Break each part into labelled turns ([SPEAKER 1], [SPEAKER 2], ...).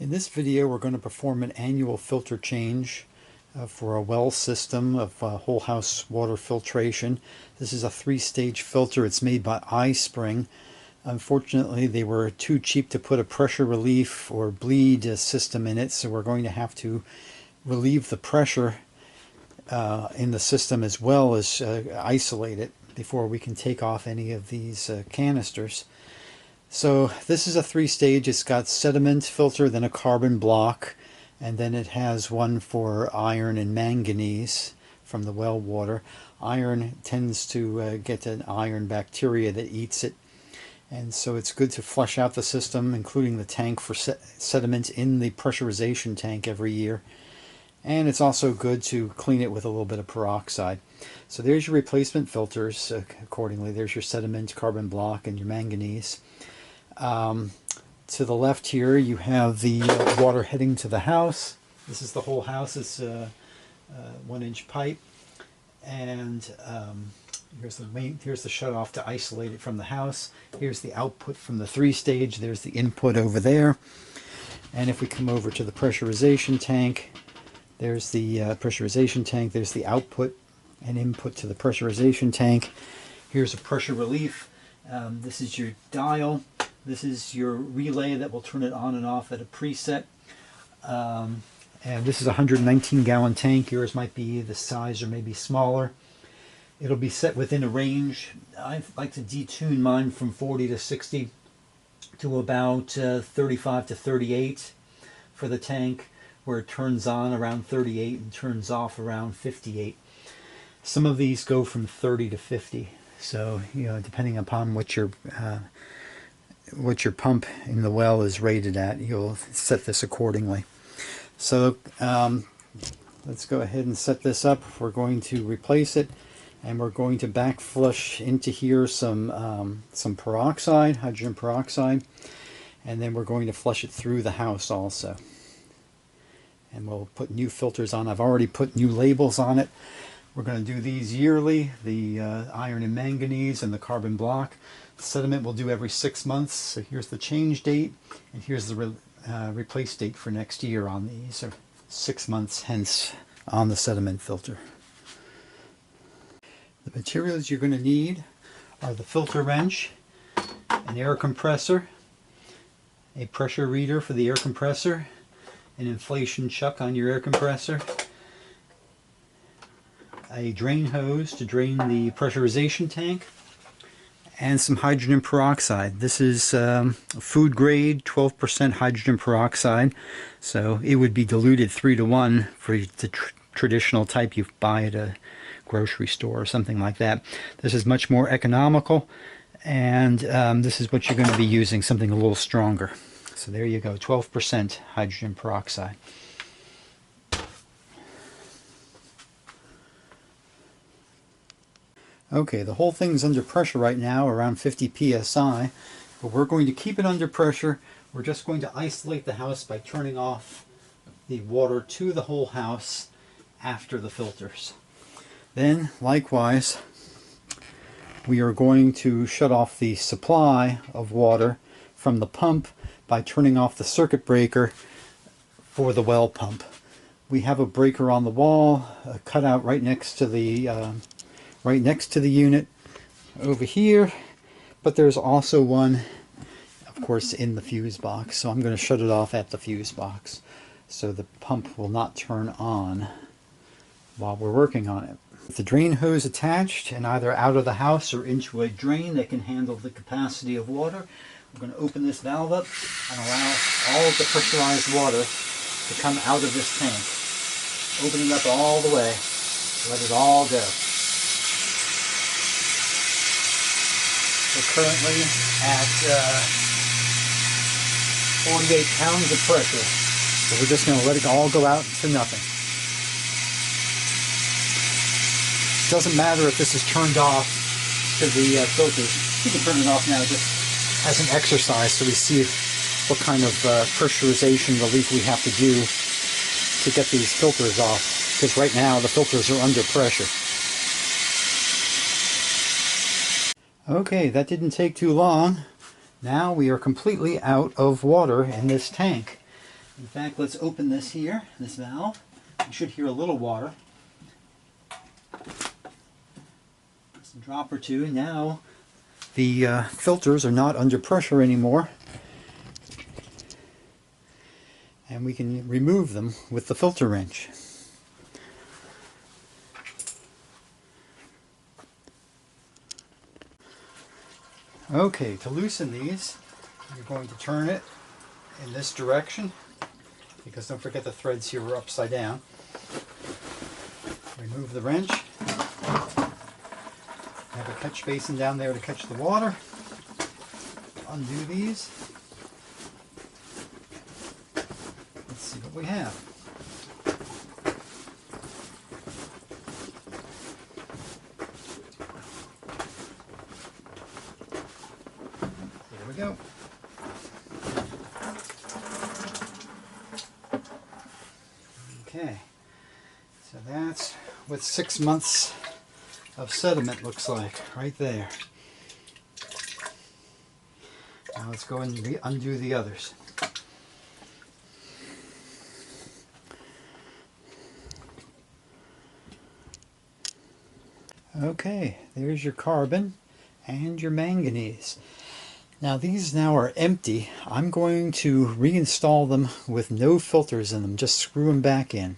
[SPEAKER 1] In this video we're going to perform an annual filter change for a well system of whole house water filtration. This is a 3-stage filter. It's made by iSpring. Unfortunately they were too cheap to put a pressure relief or bleed system in it, so we're going to have to relieve the pressure in the system as well as isolate it before we can take off any of these canisters. So this is a 3-stage. It's got sediment filter, then a carbon block, and then it has one for iron and manganese from the well water. Iron tends to get an iron bacteria that eats it, and so it's good to flush out the system, including the tank for sediment in the pressurization tank every year. And it's also good to clean it with a little bit of peroxide. So there's your replacement filters accordingly. There's your sediment, carbon block, and your manganese. To the left here you have the water heading to the house. This is the whole house. It's a 1-inch pipe, and here's the shutoff to isolate it from the house. Here's the output from the 3-stage. There's the input over there. And if we come over to the pressurization tank, there's the pressurization tank. There's the output and input to the pressurization tank. Here's a pressure relief. This is your dial. This is your relay that will turn it on and off at a preset. And this is a 119-gallon tank. Yours might be the size or maybe smaller. It'll be set within a range. I like to detune mine from 40 to 60 to about 35 to 38 for the tank, where it turns on around 38 and turns off around 58. Some of these go from 30 to 50. So, depending upon what your pump in the well is rated at, you'll set this accordingly. So let's go ahead and set this up. We're going to replace it, and we're going to back flush into here some peroxide, hydrogen peroxide, and then we're going to flush it through the house also. And we'll put new filters on. I've already put new labels on it. We're going to do these yearly, the iron and manganese and the carbon block. The sediment we'll do every 6 months. So here's the change date, and here's the replace date for next year on these, or 6 months hence on the sediment filter. The materials you're going to need are the filter wrench, an air compressor, a pressure reader for the air compressor, an inflation chuck on your air compressor, a drain hose to drain the pressurization tank, and some hydrogen peroxide. This is food grade 12% hydrogen peroxide, so it would be diluted 3:1 for the traditional type you buy at a grocery store or something like that. This is much more economical, and this is what you're going to be using, something a little stronger. So there you go, 12% hydrogen peroxide. Okay, the whole thing's under pressure right now, around 50 psi, but we're going to keep it under pressure. We're just going to isolate the house by turning off the water to the whole house after the filters. Then, likewise, we are going to shut off the supply of water from the pump by turning off the circuit breaker for the well pump. We have a breaker on the wall, cut out right next to the unit over here, but there's also one, of course, in the fuse box. So I'm going to shut it off at the fuse box so the pump will not turn on while we're working on it. With the drain hose attached and either out of the house or into a drain that can handle the capacity of water, I'm going to open this valve up and allow all of the pressurized water to come out of this tank. Opening up all the way, let it all go. We're currently at 48 pounds of pressure, so we're just going to let it all go out to nothing. It doesn't matter if this is turned off to the filters. You can turn it off now just as an exercise so we see what kind of pressurization relief we have to do to get these filters off, because right now the filters are under pressure. Okay, that didn't take too long. Now we are completely out of water in this tank. In fact, let's open this here, this valve. You should hear a little water. Just a drop or two. Now the filters are not under pressure anymore. And we can remove them with the filter wrench. Okay, to loosen these, you're going to turn it in this direction, because don't forget the threads here are upside down. Remove the wrench. Have a catch basin down there to catch the water. Undo these. Let's see what we have. There we go. Okay, so that's what 6 months of sediment looks like right there. Now let's go and undo the others. Okay, there's your carbon and your manganese. Now these now are empty. I'm going to reinstall them with no filters in them, just screw them back in.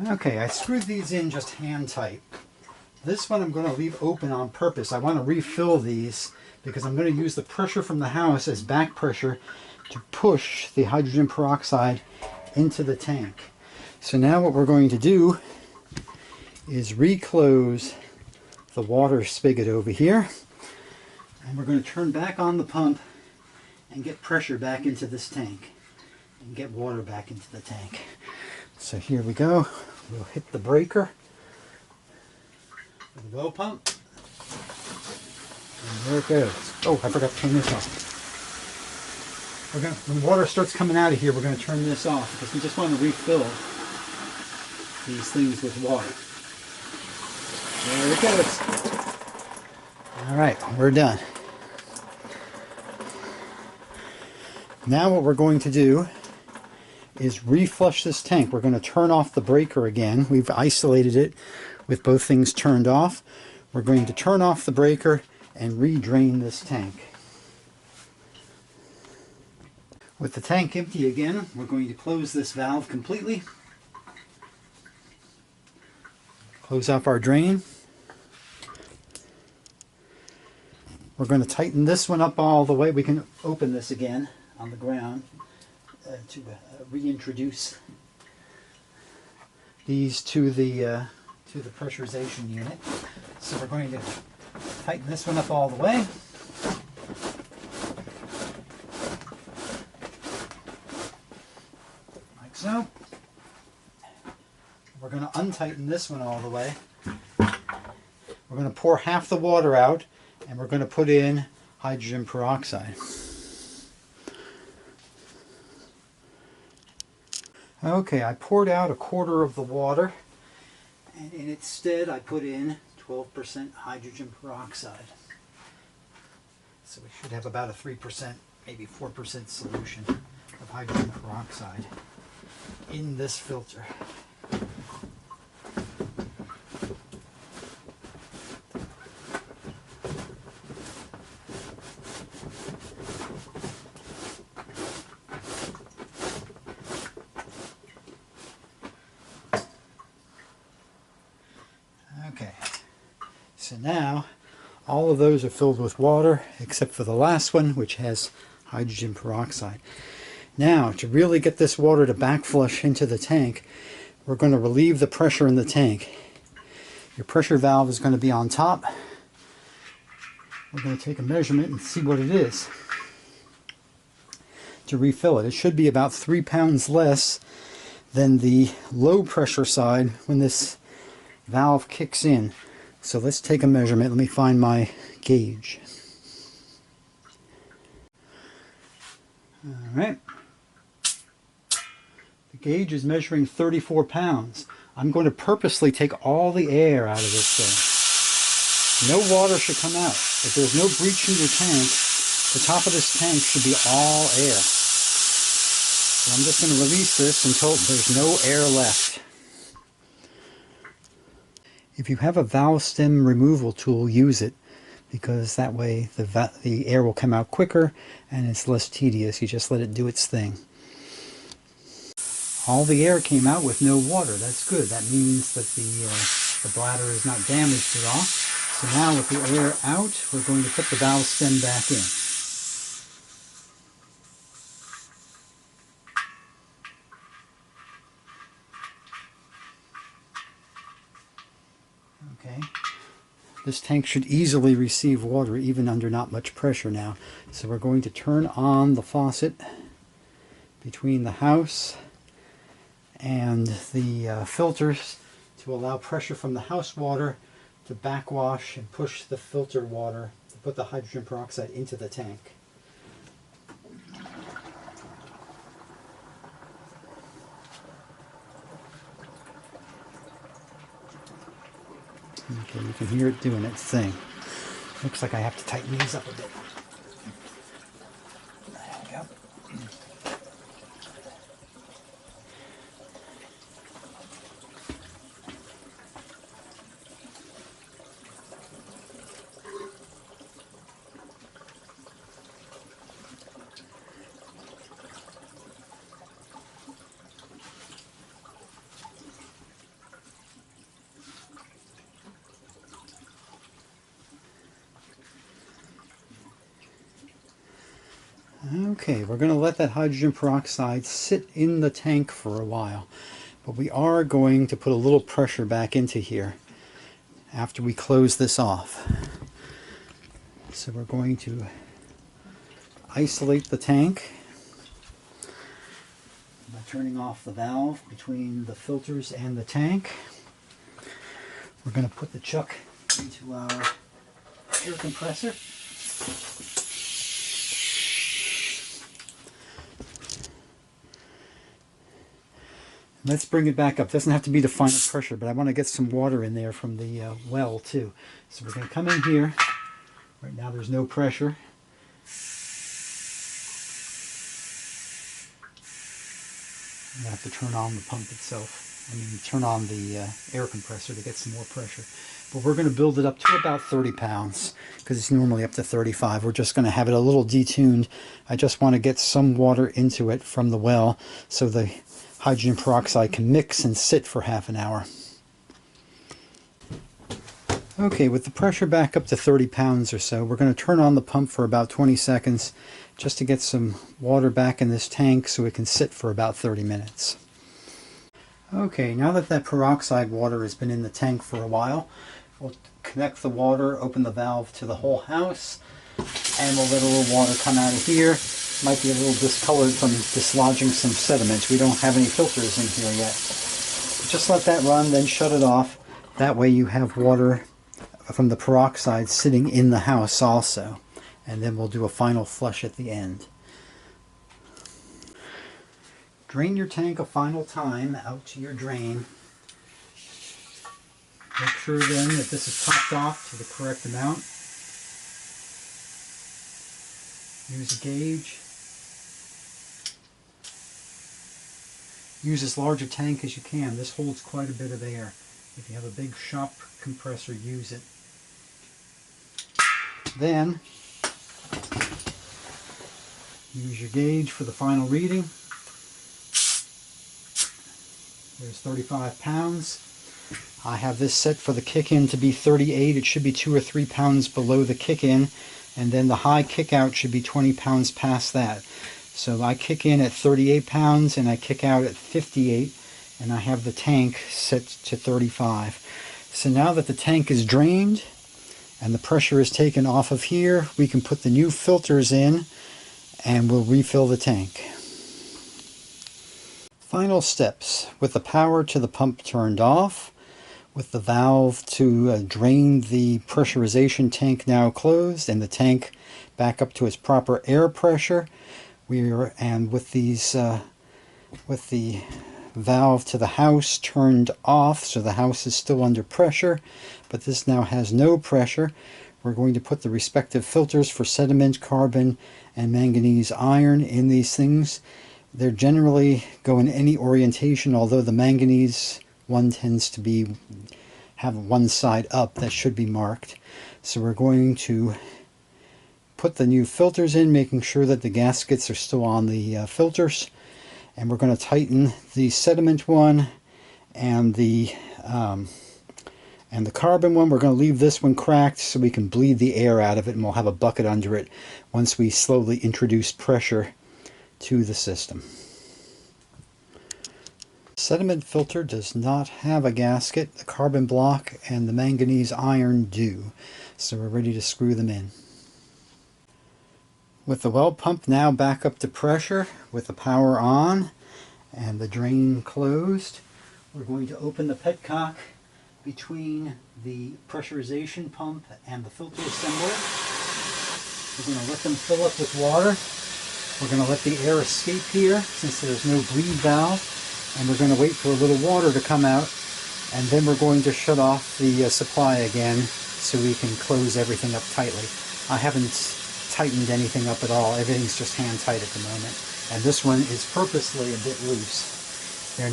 [SPEAKER 1] Okay, I screwed these in just hand tight. This one I'm going to leave open on purpose. I want to refill these because I'm going to use the pressure from the house as back pressure to push the hydrogen peroxide into the tank. So now what we're going to do is reclose the water spigot over here. And we're going to turn back on the pump and get pressure back into this tank and get water back into the tank. So here we go. We'll hit the breaker with the well pump. And there it goes. Oh, I forgot to turn this off. When water starts coming out of here, we're going to turn this off because we just want to refill these things with water. There it goes. All right, we're done. Now what we're going to do is reflush this tank. We're going to turn off the breaker again. We've isolated it with both things turned off. We're going to turn off the breaker and re-drain this tank. With the tank empty again, we're going to close this valve completely. Close off our drain. We're going to tighten this one up all the way. We can open this again on the ground to reintroduce these to the pressurization unit. So we're going to tighten this one up all the way. Like so. We're going to untighten this one all the way. We're going to pour half the water out and we're going to put in hydrogen peroxide. Okay, I poured out a quarter of the water, and in its stead I put in 12% hydrogen peroxide. So we should have about a 3%, maybe 4% solution of hydrogen peroxide in this filter. Okay, so now all of those are filled with water except for the last one, which has hydrogen peroxide. Now, to really get this water to backflush into the tank, we're going to relieve the pressure in the tank. Your pressure valve is going to be on top. We're going to take a measurement and see what it is to refill it. It should be about 3 pounds less than the low pressure side when this valve kicks in. So let's take a measurement. Let me find my gauge. Alright. The gauge is measuring 34 pounds. I'm going to purposely take all the air out of this thing. No water should come out. If there's no breach in your tank, The top of this tank should be all air. So I'm just going to release this until there's no air left. If you have a valve stem removal tool, use it, because that way the air will come out quicker and it's less tedious. You just let it do its thing. All the air came out with no water. That's good. That means that the bladder is not damaged at all. So now with the air out, we're going to put the valve stem back in. Okay. This tank should easily receive water even under not much pressure now. So we're going to turn on the faucet between the house and the filters to allow pressure from the house water to backwash and push the filter water to put the hydrogen peroxide into the tank. Okay, you can hear it doing its thing. Looks like I have to tighten these up a bit. There we go. Okay, we're going to let that hydrogen peroxide sit in the tank for a while, but we are going to put a little pressure back into here after we close this off. So we're going to isolate the tank by turning off the valve between the filters and the tank. We're going to put the chuck into our air compressor. Let's bring it back up. It doesn't have to be the final pressure, but I want to get some water in there from the well too. So we're going to come in here. Right now there's no pressure. I have to turn on the pump itself. I mean, turn on the air compressor to get some more pressure. But we're going to build it up to about 30 pounds because it's normally up to 35. We're just going to have it a little detuned. I just want to get some water into it from the well so the hydrogen peroxide can mix and sit for half an hour. Okay, with the pressure back up to 30 pounds or so, we're going to turn on the pump for about 20 seconds just to get some water back in this tank so it can sit for about 30 minutes. Okay, now that that peroxide water has been in the tank for a while, we'll connect the water, open the valve to the whole house, and we'll let a little water come out of here. Might be a little discolored from dislodging some sediment. We don't have any filters in here yet. Just let that run, then shut it off. That way you have water from the peroxide sitting in the house also. And then we'll do a final flush at the end. Drain your tank a final time out to your drain. Make sure then that this is topped off to the correct amount. Use a gauge. Use as large a tank as you can. This holds quite a bit of air. If you have a big shop compressor, use it. Then, use your gauge for the final reading. There's 35 pounds. I have this set for the kick-in to be 38. It should be 2 or 3 pounds below the kick-in, and then the high kick-out should be 20 pounds past that. So I kick in at 38 pounds and I kick out at 58, and I have the tank set to 35. So now that the tank is drained and the pressure is taken off of here, we can put the new filters in and we'll refill the tank. Final steps. With the power to the pump turned off, with the valve to drain the pressurization tank now closed and the tank back up to its proper air pressure, and with these with the valve to the house turned off, so the house is still under pressure, but this now has no pressure. We're going to put the respective filters for sediment, carbon, and manganese iron in these things. They're generally go in any orientation, although the manganese one tends to have one side up. That should be marked. So we're going to put the new filters in, making sure that the gaskets are still on the filters. And we're going to tighten the sediment one and the carbon one. We're going to leave this one cracked so we can bleed the air out of it, and we'll have a bucket under it once we slowly introduce pressure to the system. Sediment filter does not have a gasket. The carbon block and the manganese iron do. So we're ready to screw them in. With the well pump now back up to pressure, with the power on and the drain closed, we're going to open the petcock between the pressurization pump and the filter assembly. We're going to let them fill up with water. We're going to let the air escape here since there's no bleed valve, and we're going to wait for a little water to come out, and then we're going to shut off the supply again so we can close everything up tightly. I haven't tightened anything up at all. Everything's just hand tight at the moment, and this one is purposely a bit loose. They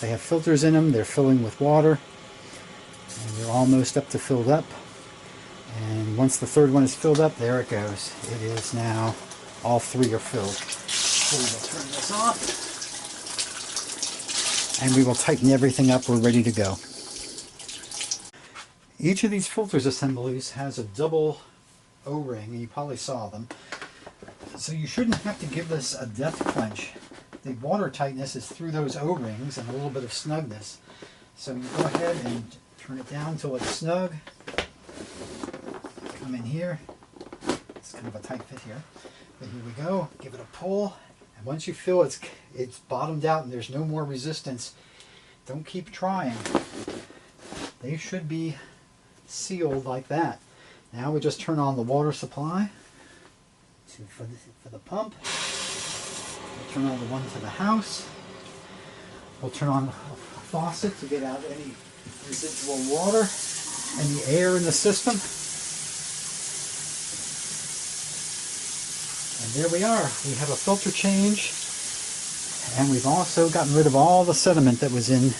[SPEAKER 1] have filters in them. They're filling with water, and they're almost up to filled up. And once the third one is filled up, there it goes. It is now, all three are filled. So we will turn this off, and we will tighten everything up. We're ready to go. Each of these filters assemblies has a double O-ring, and you probably saw them. So you shouldn't have to give this a death quench. The water tightness is through those O-rings and a little bit of snugness. So you go ahead and turn it down until it's snug. Come in here. It's kind of a tight fit here. But here we go. Give it a pull. And once you feel it's bottomed out and there's no more resistance, don't keep trying. They should be sealed like that. Now we just turn on the water supply for the pump. We'll turn on the one to the house. We'll turn on the faucet to get out any residual water and the air in the system. And there we are. We have a filter change, and we've also gotten rid of all the sediment that was in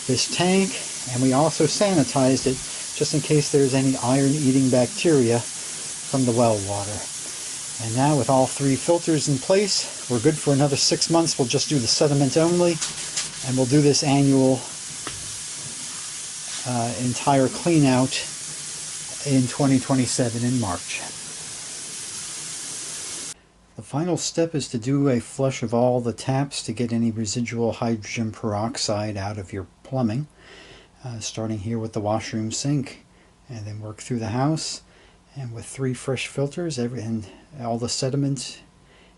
[SPEAKER 1] this tank, and we also sanitized it just in case there's any iron-eating bacteria from the well water. And now with all three filters in place, we're good for another 6 months. We'll just do the sediment only, and we'll do this annual entire clean out in 2027 in March. The final step is to do a flush of all the taps to get any residual hydrogen peroxide out of your plumbing. Starting here with the washroom sink, and then work through the house, and with 3 fresh filters and all the sediment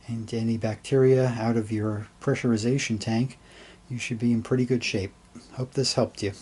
[SPEAKER 1] and any bacteria out of your pressurization tank, you should be in pretty good shape. Hope this helped you.